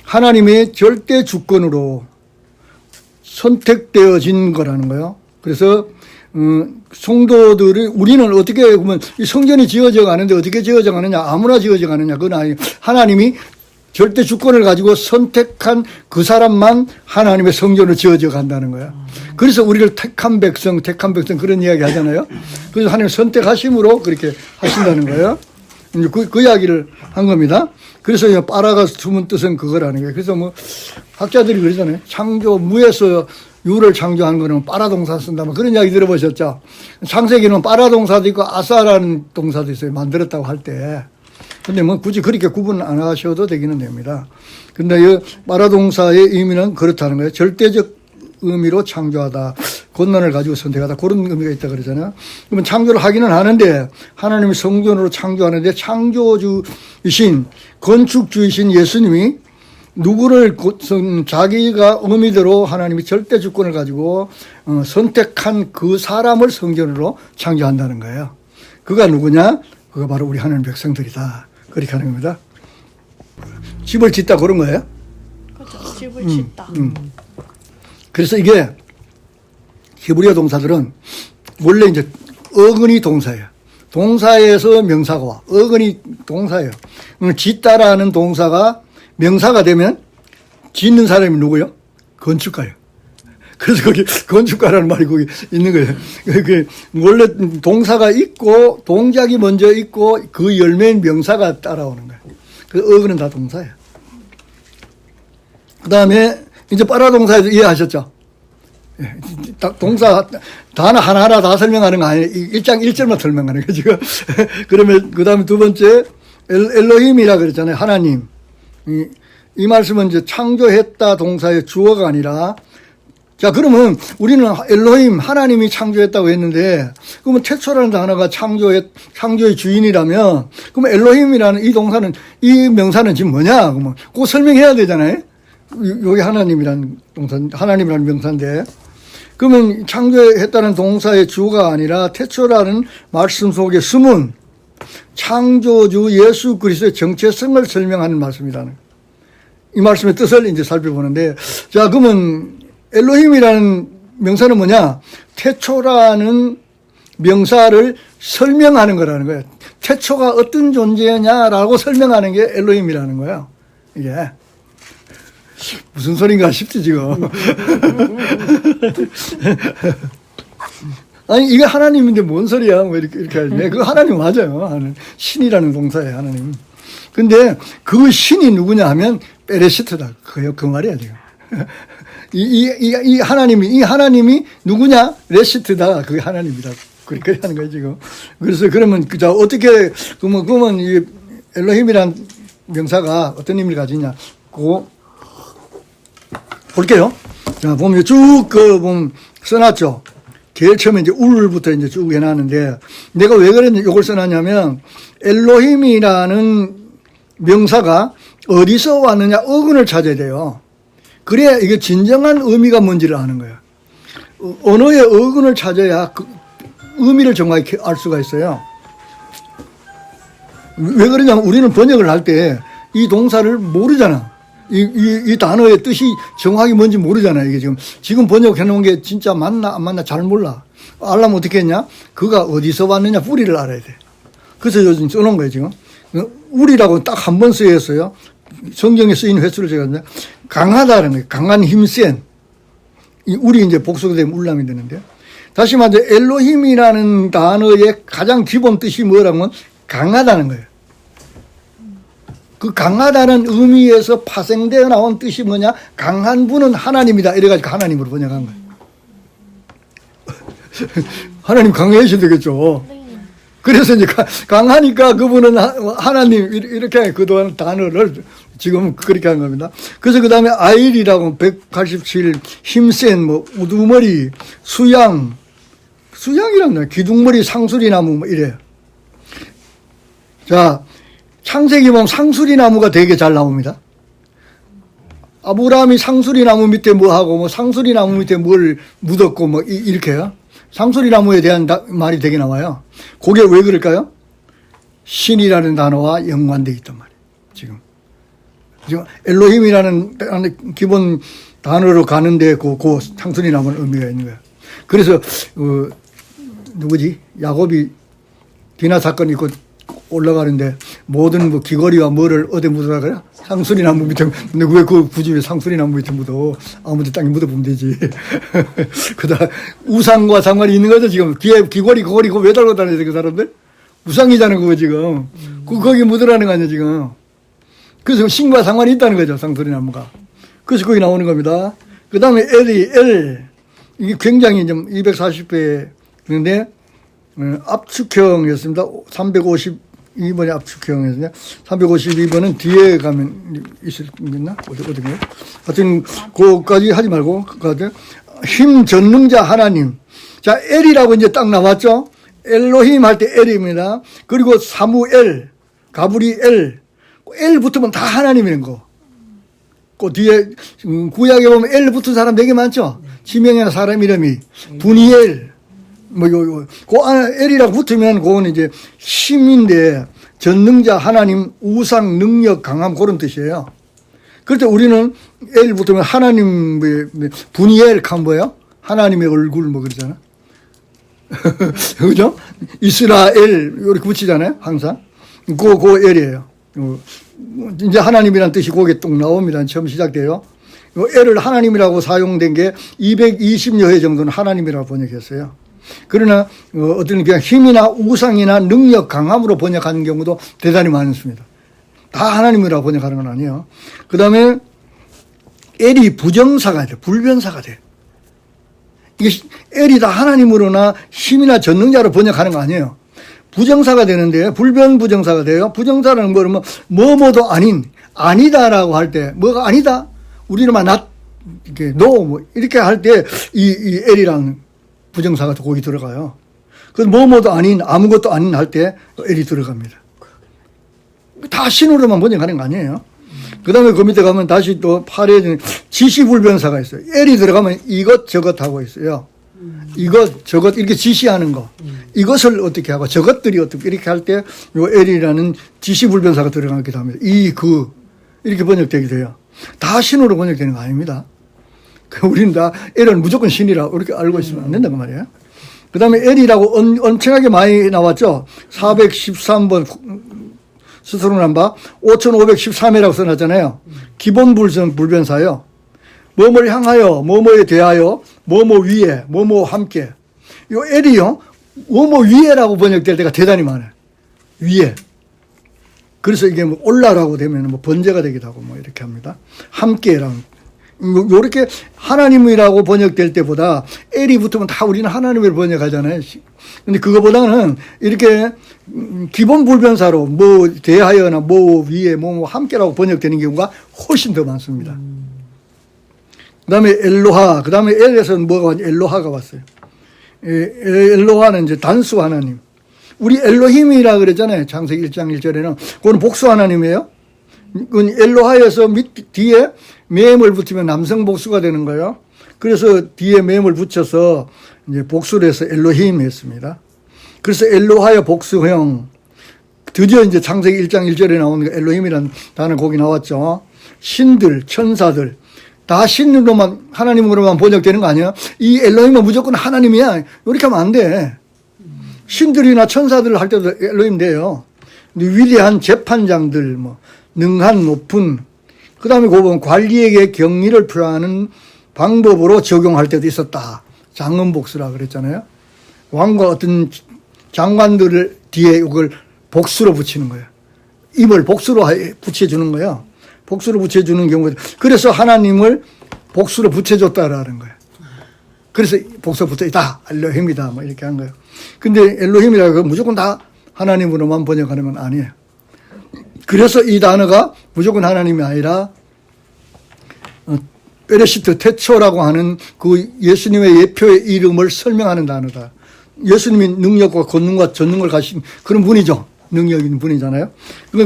A: 하나님의 절대 주권으로 선택되어진 거라는 거예요. 그래서 성도들이 우리는 어떻게 보면 이 성전이 지어져 가는데 어떻게 지어져 가느냐? 아무나 지어져 가느냐? 그건 아니. 하나님이 절대 주권을 가지고 선택한 그 사람만 하나님의 성전을 지어져 간다는 거야. 그래서 우리를 택한 백성 그런 이야기 하잖아요. 그래서 하나님 선택하심으로 그렇게 하신다는 거예요. 그 이야기를 한 겁니다. 그래서 빠라가 숨은 뜻은 그거라는 거예요. 그래서 뭐 학자들이 그러잖아요. 창조, 무에서 유를 창조한 거는 빠라 동사 쓴다. 뭐 그런 이야기 들어보셨죠? 창세기는 빠라 동사도 있고 아사라는 동사도 있어요. 만들었다고 할 때. 근데 뭐 굳이 그렇게 구분 안 하셔도 되기는 됩니다. 근데 이 빠라 동사의 의미는 그렇다는 거예요. 절대적 의미로 창조하다. 권한을 가지고 선택하다. 그런 의미가 있다 그러잖아요. 그러면 창조를 하기는 하는데 하나님이 성전으로 창조하는데 창조주이신 건축주이신 예수님이 누구를 자기가 의미대로 하나님이 절대 주권을 가지고 선택한 그 사람을 성전으로 창조한다는 거예요. 그가 누구냐? 그가 바로 우리 하나님 백성들이다. 그렇게 하는 겁니다. 집을 짓다 그런 거예요?
B: 그렇죠. 집을 짓다.
A: 그래서 이게 히브리어 동사들은 원래 이제 어근이 동사예요. 동사에서 명사가 와. 어근이 동사예요. 짓다라는 동사가 명사가 되면 짓는 사람이 누구요? 건축가예요. 그래서 거기 건축가라는 말이 거기 있는 거예요. 원래 동사가 있고 동작이 먼저 있고 그 열매인 명사가 따라오는 거예요. 그 어근은 다 동사예요. 그 다음에 이제 빠라 동사에서 이해하셨죠? 동사 단어 하나하나 다 설명하는 거 아니에요. 1장 1절만 설명하는 거예요, 지금. 그러면 그 다음에 두 번째 엘로힘이라 그랬잖아요. 하나님. 이 말씀은 이제 창조했다 동사의 주어가 아니라, 자, 그러면 우리는 엘로힘, 하나님이 창조했다고 했는데, 그러면 태초라는 단어가 창조의 주인이라면, 그러면 엘로힘이라는 이 동사는, 이 명사는 지금 뭐냐? 그러면 꼭 설명해야 되잖아요? 여기 하나님이라는 동사, 하나님이라는 명사인데, 그러면 창조했다는 동사의 주어가 아니라 태초라는 말씀 속에 숨은 창조주 예수 그리스도의 정체성을 설명하는 말씀이라는, 이 말씀의 뜻을 이제 살펴보는데, 자, 그러면 엘로힘이라는 명사는 뭐냐? 태초라는 명사를 설명하는 거라는 거예요. 태초가 어떤 존재냐라고 설명하는 게 엘로힘이라는 거예요. 이게. 무슨 소린가 싶지, 지금. 아니, 이게 하나님인데 뭔 소리야? 뭐 이렇게 하는데. 그거 하나님 맞아요. 신이라는 동사예요, 하나님. 근데 그 신이 누구냐 하면 베레시트다. 그 말이야, 지금. 이 하나님이 누구냐? 레시트다. 그게 하나님이다. 그렇게 하는 거예요, 지금. 그래서 그러면, 자, 어떻게, 그러면 이 엘로힘이란 명사가 어떤 의미를 가지냐? 그거 볼게요. 자, 보면 쭉, 보면 써놨죠. 제일 처음에 이제 울부터 이제 쭉 해놨는데, 내가 왜 이걸 써놨냐면, 엘로힘이라는 명사가 어디서 왔느냐? 어근을 찾아야 돼요. 그래야 이게 진정한 의미가 뭔지를 아는 거예요. 언어의 어근을 찾아야 그 의미를 정확히 알 수가 있어요. 왜 그러냐면 우리는 번역을 할 때 이 동사를 모르잖아. 이 단어의 뜻이 정확히 뭔지 모르잖아요. 이게 지금 번역해 놓은 게 진짜 맞나 안 맞나 잘 몰라. 알려면 어떻게 했냐? 그가 어디서 왔느냐 뿌리를 알아야 돼. 그래서 요즘 써놓은 거예요, 지금. 우리라고 딱 한 번 쓰였어요. 성경에 쓰인 횟수를 제가 강하다는 거예요. 강한 힘센. 이 우리 이제 복수가 되면 울람이 되는데. 다시 말해 엘로힘이라는 단어의 가장 기본 뜻이 뭐라면 강하다는 거예요. 그 강하다는 의미에서 파생되어 나온 뜻이 뭐냐? 강한 분은 하나님이다. 이래가지고 하나님으로 번역한 거예요. 하나님 강해야 되겠죠.
B: 네.
A: 그래서 이제 강하니까 그분은 하나님 이렇게 그동안 단어를 지금 그렇게 한 겁니다. 그래서 그 다음에 아일이라고 187 힘센 뭐 우두머리 수양이란 말 기둥머리 상수리나무 뭐 이래요. 자, 창세기 보면 상수리나무가 되게 잘 나옵니다. 아브라함이 상수리나무 밑에 뭐 하고 뭐 상수리나무 밑에 뭘 묻었고 뭐 이렇게요. 상수리나무에 대한 말이 되게 나와요. 그게 왜 그럴까요? 신이라는 단어와 연관되어 있단 말이에요. 지금 엘로힘이라는 기본 단어로 가는데 그 상수리나무는 의미가 있는 거예요. 그래서 누구지? 야곱이 디나 사건 있고 올라가는데 모든 뭐 귀걸이와 뭐를 어디 묻어라 그래? 상수리나무 밑에. 근데 왜 그 굳이 왜 상수리나무 밑에 묻어? 아무데 땅에 묻어보면 되지. 그다음 우상과 상관이 있는 거죠 지금. 귀에 귀걸이 그거 왜 달고 다녀야 돼 그 사람들? 우상이잖아 그거 지금. 거기 묻으라는 거 아니야 지금. 그래서 신과 상관이 있다는 거죠 상수리나무가. 그래서 거기 나오는 겁니다. 그 다음에 L 이게 굉장히 좀 240배인데 압축형이었습니다. 352번이 압축형이었는데 352번은 뒤에 가면 있었겠나? 어디가요? 하여튼 그거까지 하지 말고 힘 전능자 하나님. 자, L이라고 이제 딱 나왔죠? 엘로힘 할 때 L입니다. 그리고 사무엘, 가브리엘, L 붙으면 다 하나님이라는 거. 그 뒤에 구약에 보면 L 붙은 사람 되게 많죠? 지명이나 사람 이름이 분이엘. 그 안에 L이라고 붙으면 그건 이제 힘인데 전능자 하나님 우상 능력 강함 그런 뜻이에요. 그럴 때 우리는 L 붙으면 하나님의 분이엘 한 뭐예요? 하나님의 얼굴 뭐 그러잖아. 그죠? 이스라엘 이렇게 붙이잖아요. 항상. 그 L이에요. 이제 하나님이라는 뜻이 거기에 뚝 나옵니다. 처음 시작돼요. L을 하나님이라고 사용된 게 220여 회 정도는 하나님이라고 번역했어요. 그러나 어떤 그냥 힘이나 우상이나 능력 강함으로 번역하는 경우도 대단히 많습니다. 다 하나님이라고 번역하는 건 아니에요. 그 다음에 L이 부정사가 돼. 불변사가 돼. 이게 L이 다 하나님으로나 힘이나 전능자로 번역하는 거 아니에요. 부정사가 되는데 불변부정사가 돼요. 부정사라는 거는 뭐뭐도 아닌 아니다라고 할 때 뭐가 아니다. 우리는 막 이렇게 뭐 이렇게 할 때 이 L이랑 부정사가 거기 들어가요. 그래서 뭐뭐도 아닌 아무것도 아닌 할 때 L이 들어갑니다. 다 신으로만 번역하는 거 아니에요. 그 다음에 그 밑에 가면 다시 또 파리해지는 지시불변사가 있어요. L이 들어가면 이것 저것 하고 있어요. 이것 저것 이렇게 지시하는 거. 이것을 어떻게 하고 저것들이 어떻게 이렇게 할 때 요 L이라는 지시불변사가 들어가기도 합니다. 이렇게 번역되게 돼요. 다 신으로 번역되는 거 아닙니다. 우리는 다 L은 무조건 신이라고 이렇게 알고 있으면 안 된다고 말이에요. 그 다음에 L이라고 엄청나게 많이 나왔죠. 413번 스스로는 바 5513이라고 써놨잖아요. 기본 불변사요. 뭐뭐를 향하여, 뭐뭐에 대하여, 뭐뭐 위에, 뭐뭐 함께. 요 L이요. 뭐뭐 위에라고 번역될 때가 대단히 많아요. 위에. 그래서 이게 뭐 올라라고 되면 뭐 번제가 되기도 하고 뭐 이렇게 합니다. 함께랑. 요렇게 하나님이라고 번역될 때보다 L이 붙으면 다 우리는 하나님을 번역하잖아요. 근데 그거보다는 이렇게 기본 불변사로 뭐 대하여나 뭐 위에 뭐 함께라고 번역되는 경우가 훨씬 더 많습니다. 그 다음에 엘로하, 그 다음에 L에서는 뭐가 왔냐? 엘로하가 왔어요. 엘로하는 이제 단수 하나님. 우리 엘로힘이라 그랬잖아요. 창세기 1장 1절에는. 그건 복수 하나님이에요. 그건 엘로하에서 뒤에 매음을 붙이면 남성 복수가 되는 거예요. 그래서 뒤에 매음을 붙여서 이제 복수를 해서 엘로힘 했습니다. 그래서 엘로하의 복수형. 드디어 이제 창세기 1장 1절에 나오는 엘로힘이라는 단어 거기 나왔죠. 신들, 천사들. 다 신으로만, 하나님으로만 번역되는 거 아니야? 이 엘로힘은 무조건 하나님이야. 이렇게 하면 안 돼. 신들이나 천사들을 할 때도 엘로힘 돼요. 위대한 재판장들, 능한 높은, 그 다음에 그거 보면 관리에게 경리를 표하는 방법으로 적용할 때도 있었다. 장엄복수라 그랬잖아요. 왕과 어떤 장관들을 뒤에 이걸 복수로 붙이는 거예요. 임을 복수로 붙여주는 거예요. 복수로 붙여주는 경우가, 그래서 하나님을 복수로 붙여줬다라는 거예요. 그래서 복수가 붙어있다. 엘로힘이다. 뭐 이렇게 한 거예요. 근데 엘로힘이라고 무조건 다 하나님으로만 번역하는 건 아니에요. 그래서 이 단어가 무조건 하나님이 아니라 베레시트 태초라고 하는 그 예수님의 예표의 이름을 설명하는 단어다. 예수님이 능력과 권능과 전능을 가신 그런 분이죠. 능력 있는 분이잖아요.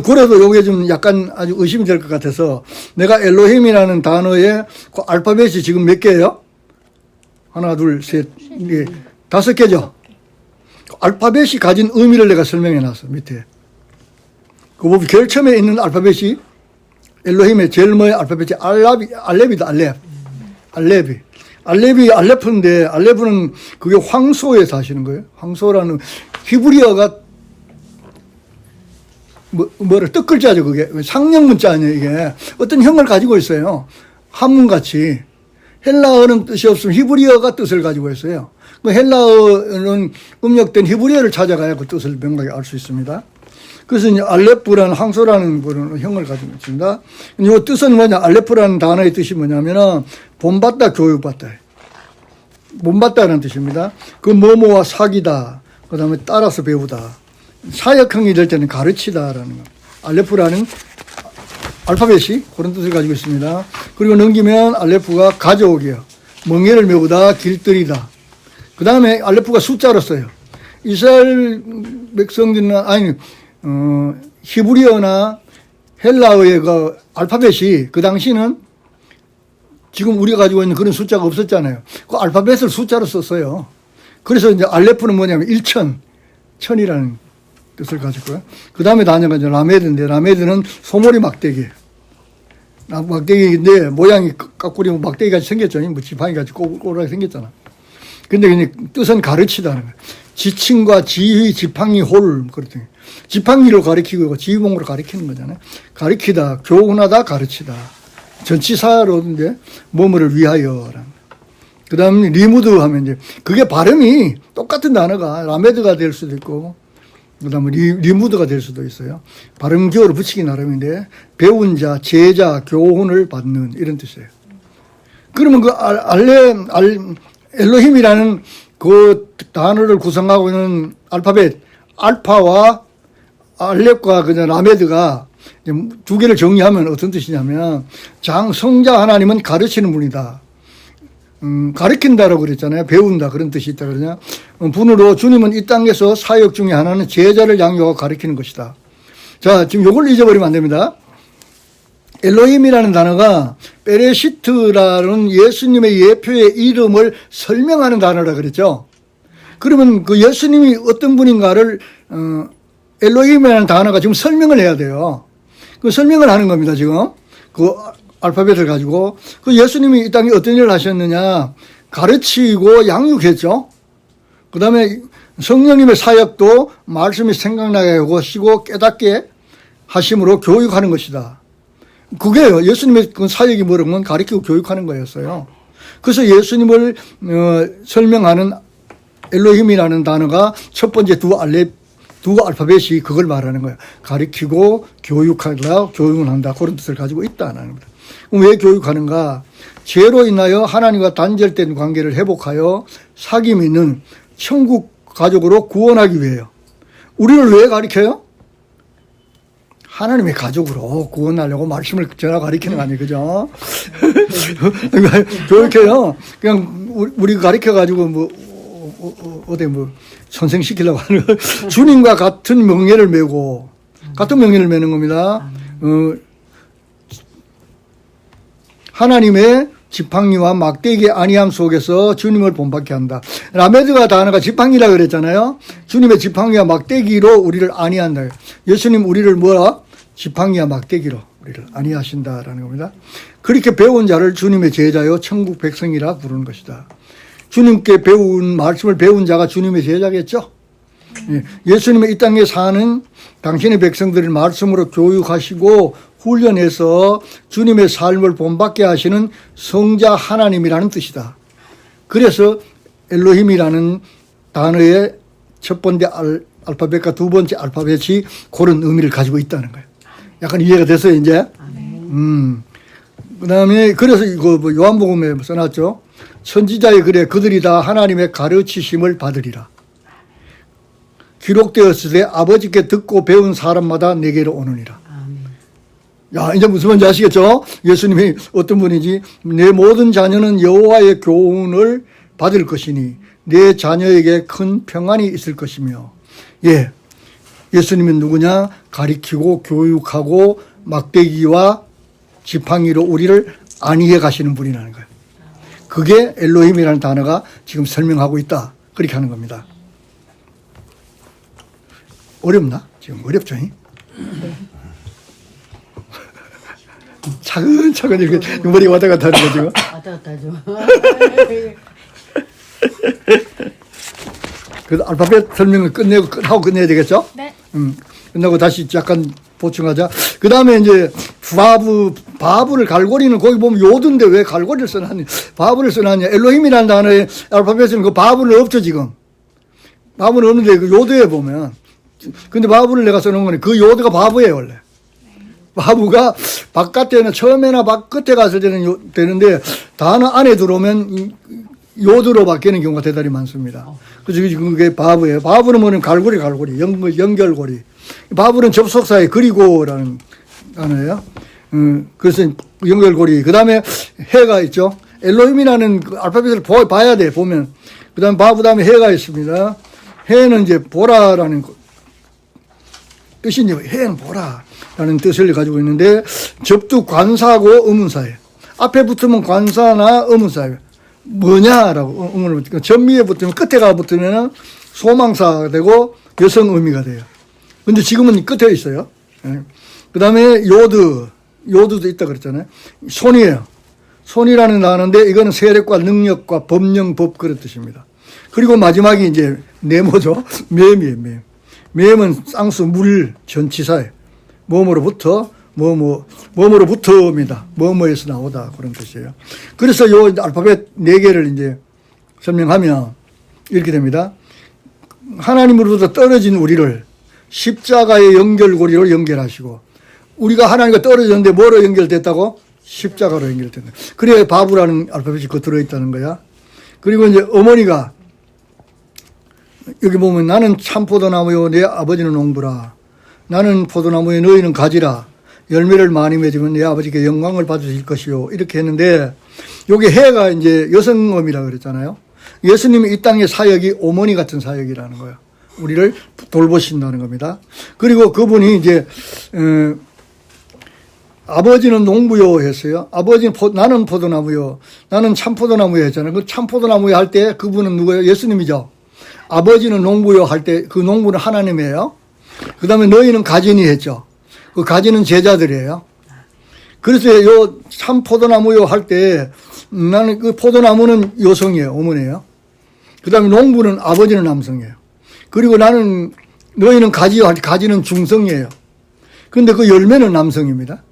A: 그래도 요게 좀 약간 아주 의심이 될 것 같아서 내가 엘로힘이라는 단어의 그 알파벳이 지금 몇 개예요? 하나, 둘, 셋, 네, 5개죠. 알파벳이 가진 의미를 내가 설명해 놨어, 밑에. 그 보면 제일 처음에 있는 알파벳이 엘로힘의 제일 먼 알파벳이 알렙이다, 알렙이. 알레프인데, 알레프는 그게 황소에 사시는 거예요. 황소라는 히브리어가 뜻글자죠, 그게. 상형문자 아니에요, 이게. 어떤 형을 가지고 있어요. 한문같이. 헬라어는 뜻이 없으면 히브리어가 뜻을 가지고 있어요. 그 헬라어는 음력된 히브리어를 찾아가야 그 뜻을 명확히 알 수 있습니다. 그래서 이제 알레프라는 황소라는 그런 형을 가지고 있습니다. 이 뜻은 뭐냐? 알레프라는 단어의 뜻이 뭐냐면은 본받다, 교육받다. 본받다라는 뜻입니다. 그 뭐뭐와 사귀다. 그 다음에 따라서 배우다. 사역형이 될 때는 가르치다라는 거. 알레프라는 알파벳이 그런 뜻을 가지고 있습니다. 그리고 넘기면 알레프가 가져오기요. 멍에를 메우다, 길들이다. 그 다음에 알레프가 숫자로 써요. 이스라엘 백성들은, 히브리어나 헬라어의 그 알파벳이 그 당시는 지금 우리가 가지고 있는 그런 숫자가 없었잖아요. 그 알파벳을 숫자로 썼어요. 그래서 이제 알레프는 뭐냐면 1000이라는 뜻을 가졌고요. 그 다음에 단어가 이제 라메드인데, 라메드는 소머리 막대기. 막대기인데, 모양이 까꾸리 막대기같이 생겼죠. 뭐 지팡이같이 꼬르륵 생겼잖아. 근데 그냥 뜻은 가르치다는 거예요. 지칭과 지휘, 지팡이, 홀, 그렇더니. 지팡이로 가르치고 지휘봉으로 가르치는 거잖아요. 가르치다, 교훈하다, 가르치다. 전치사로인데, 뭐뭐를 위하여. 그 다음에 리무드 하면 이제, 그게 발음이 똑같은 단어가 라메드가 될 수도 있고, 그 다음에 리무드가 될 수도 있어요. 발음 기호를 붙이기 나름인데, 배운 자, 제자, 교훈을 받는 이런 뜻이에요. 그러면 그 엘로힘이라는 그 단어를 구성하고 있는 알파벳, 알파와 알렙과 그냥 라메드가 두 개를 정리하면 어떤 뜻이냐면, 성자 하나님은 가르치는 분이다. 가르친다라고 그랬잖아요. 배운다 그런 뜻이 있다 그러냐. 분으로 주님은 이 땅에서 사역 중에 하나는 제자를 양육하고 가르치는 것이다. 자, 지금 요걸 잊어버리면 안 됩니다. 엘로힘이라는 단어가 베레시트라는 예수님의 예표의 이름을 설명하는 단어라 그랬죠. 그러면 그 예수님이 어떤 분인가를 엘로힘이라는 단어가 지금 설명을 해야 돼요. 그 설명을 하는 겁니다, 지금. 그 알파벳을 가지고. 그 예수님이 이 땅에 어떤 일을 하셨느냐. 가르치고 양육했죠. 그 다음에 성령님의 사역도 말씀이 생각나게 하시고 깨닫게 하심으로 교육하는 것이다. 그게요. 예수님의 그 사역이 뭐라면 가르치고 교육하는 거였어요. 그래서 예수님을 설명하는 엘로힘이라는 단어가 첫 번째 두 알파벳이 그걸 말하는 거예요. 가르치고 교육하다, 교육을 한다. 그런 뜻을 가지고 있다는 겁니다. 그럼 왜 교육하는가? 죄로 인하여 하나님과 단절된 관계를 회복하여 사귐 있는 천국 가족으로 구원하기 위해요. 우리를 왜 가르쳐요? 하나님의 가족으로 구원하려고 말씀을 전하 가르치는 거 아니에요, 그죠? 교육해요. 그냥 우리 가르쳐가지고 어디 선생시키려고 하는 주님과 같은 명예를 메고 같은 명예를 메는 겁니다. 하나님의 지팡이와 막대기의 안위함 속에서 주님을 본받게 한다. 라메드가 단어가 지팡이라 그랬잖아요. 주님의 지팡이와 막대기로 우리를 안위한다. 예수님 우리를 뭐라? 지팡이와 막대기로 우리를 안위하신다라는 겁니다. 그렇게 배운 자를 주님의 제자요 천국 백성이라 부르는 것이다. 주님께 배운 말씀을 배운 자가 주님의 제자겠죠. 예수님의 이 땅에 사는 당신의 백성들을 말씀으로 교육하시고 훈련해서 주님의 삶을 본받게 하시는 성자 하나님이라는 뜻이다. 그래서 엘로힘이라는 단어의 첫 번째 알파벳과 두 번째 알파벳이 그런 의미를 가지고 있다는 거예요. 약간 이해가 됐어요, 이제? 그 다음에, 그래서 이거 뭐 요한복음에 써놨죠. 선지자의 글에 그들이 다 하나님의 가르치심을 받으리라. 기록되었을 때 아버지께 듣고 배운 사람마다 내게로 오느니라. 야, 이제 무슨 말인지 아시겠죠? 예수님이 어떤 분이지? 내 모든 자녀는 여호와의 교훈을 받을 것이니 내 자녀에게 큰 평안이 있을 것이며. 예. 예수님은 누구냐? 가리키고 교육하고 막대기와 지팡이로 우리를 안위해 가시는 분이라는 거예요. 그게 엘로힘이라는 단어가 지금 설명하고 있다. 그렇게 하는 겁니다. 어렵나? 지금 어렵죠? 네. 차근차근 이렇게 머리 왔다 갔다 하는 거 지금.
C: 왔다 갔다 하죠.
A: 그래서 알파벳 설명을 하고 끝내야 되겠죠?
B: 네.
A: 끝나고 다시 약간 보충하자. 그 다음에 이제 바브를 갈고리는 거기 보면 요드인데 왜 갈고리를 써놨냐. 바브를 써놨냐. 엘로힘이라는 단어에 알파벳은 그 바브는 없죠, 지금. 바브는 없는데 그 요드에 보면. 근데 바브를 내가 써놓은 거는 그 요드가 바브예요, 원래. 바브가 바깥에는 처음에나 끝에 갔을 때는 되는데 단어 안에 들어오면 요드로 바뀌는 경우가 대단히 많습니다. 그래서 그게 바브예요. 바브는 뭐냐면 갈고리, 연결고리. 바브는 접속사에 그리고라는 단어예요. 그래서 연결고리. 그 다음에 해가 있죠. 엘로힘이라는 그 알파벳을 봐야 돼, 보면. 그 다음에 바브 다음에 해가 있습니다. 해는 이제 보라라는 뜻이 이제 해는 보라라는 뜻을 가지고 있는데 접두 관사하고 의문사예요. 앞에 붙으면 관사나 의문사예요. 뭐냐라고 의문을 붙으면 전미에 붙으면 끝에가 붙으면 소망사가 되고 여성 의미가 돼요. 근데 지금은 끝에 있어요. 그 다음에 요드도 있다 그랬잖아요. 손이에요. 손이라는 단어인데 이거는 세력과 능력과 법령, 법 그런 뜻입니다. 그리고 마지막이 이제 네모죠. 매임이에요, 매임. 매임은 쌍수, 물, 전치사예요. 뭐뭐로부터, 뭐뭐로부터입니다. 뭐뭐에서 나오다. 그런 뜻이에요. 그래서 요 알파벳 4개를 이제 설명하면 이렇게 됩니다. 하나님으로부터 떨어진 우리를 십자가의 연결고리로 연결하시고, 우리가 하나님과 떨어졌는데 뭐로 연결됐다고? 십자가로 연결된다. 그래야 바브라는 알파벳이 그 들어있다는 거야. 그리고 이제 어머니가 여기 보면 나는 참포도나무요 내 아버지는 농부라. 나는 포도나무에 너희는 가지라. 열매를 많이 맺으면 내 아버지께 영광을 받으실 것이요. 이렇게 했는데 여기 해가 이제 여성음이라 그랬잖아요. 예수님이 이 땅의 사역이 어머니 같은 사역이라는 거예요. 우리를 돌보신다는 겁니다. 그리고 그분이 이제 아버지는 농부요 했어요. 아버지는 나는 포도나무요. 나는 참포도나무요 했잖아요. 그 참포도나무요 할 때 그분은 누구예요? 예수님이죠. 아버지는 농부요 할 때 그 농부는 하나님이에요. 그 다음에 너희는 가진이 했죠. 그 가진은 제자들이에요. 그래서 요 참포도나무요 할 때 나는 그 포도나무는 여성이에요. 어머니예요. 그 다음에 농부는 아버지는 남성이에요. 그리고 너희는 가지요 할 때 가지는 중성이에요. 근데 그 열매는 남성입니다.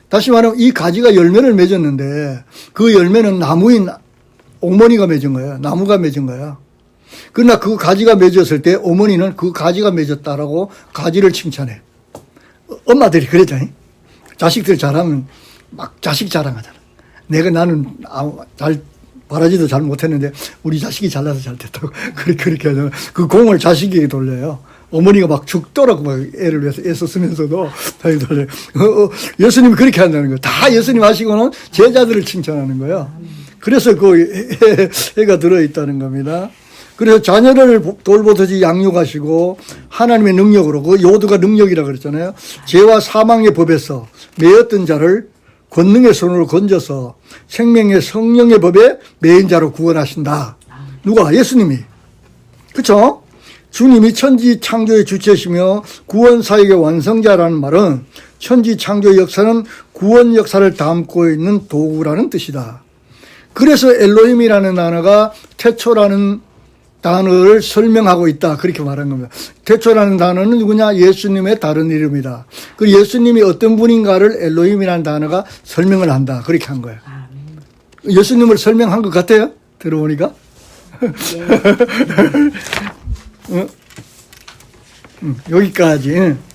A: 다시 말하면 이 가지가 열매를 맺었는데 그 열매는 나무인 어머니가 맺은 거예요. 나무가 맺은 거예요. 그러나 그 가지가 맺었을 때 어머니는 그 가지가 맺었다라고 가지를 칭찬해. 엄마들이 그랬잖아요. 자식들 잘하면 막 자식 자랑하잖아. 나는 잘 바라지도 잘 못했는데 우리 자식이 잘나서 잘 됐다고. 그렇게 하잖아. 그 공을 자식에게 돌려요. 어머니가 막 죽도록 막 애를 위해서 애써 쓰면서도 다시 돌려요. 예수님이 그렇게 한다는 거예요. 다 예수님 하시고는 제자들을 칭찬하는 거예요. 그래서 그 해가 들어있다는 겁니다. 그래서 자녀를 돌보듯이 양육하시고 하나님의 능력으로, 그 요드가 능력이라 그랬잖아요. 죄와 사망의 법에서 매였던 자를 권능의 손으로 건져서 생명의 성령의 법에 매인 자로 구원하신다. 누가? 예수님이. 그렇죠? 주님이 천지 창조의 주체시며 구원 사역의 완성자라는 말은 천지 창조 역사는 구원 역사를 담고 있는 도구라는 뜻이다. 그래서 엘로힘이라는 단어가 태초라는 단어를 설명하고 있다. 그렇게 말한 겁니다. 태초라는 단어는 누구냐? 예수님의 다른 이름이다. 그 예수님이 어떤 분인가를 엘로힘이라는 단어가 설명을 한다. 그렇게 한 거예요. 예수님을 설명한 것 같아요? 들어보니까. 여기까지.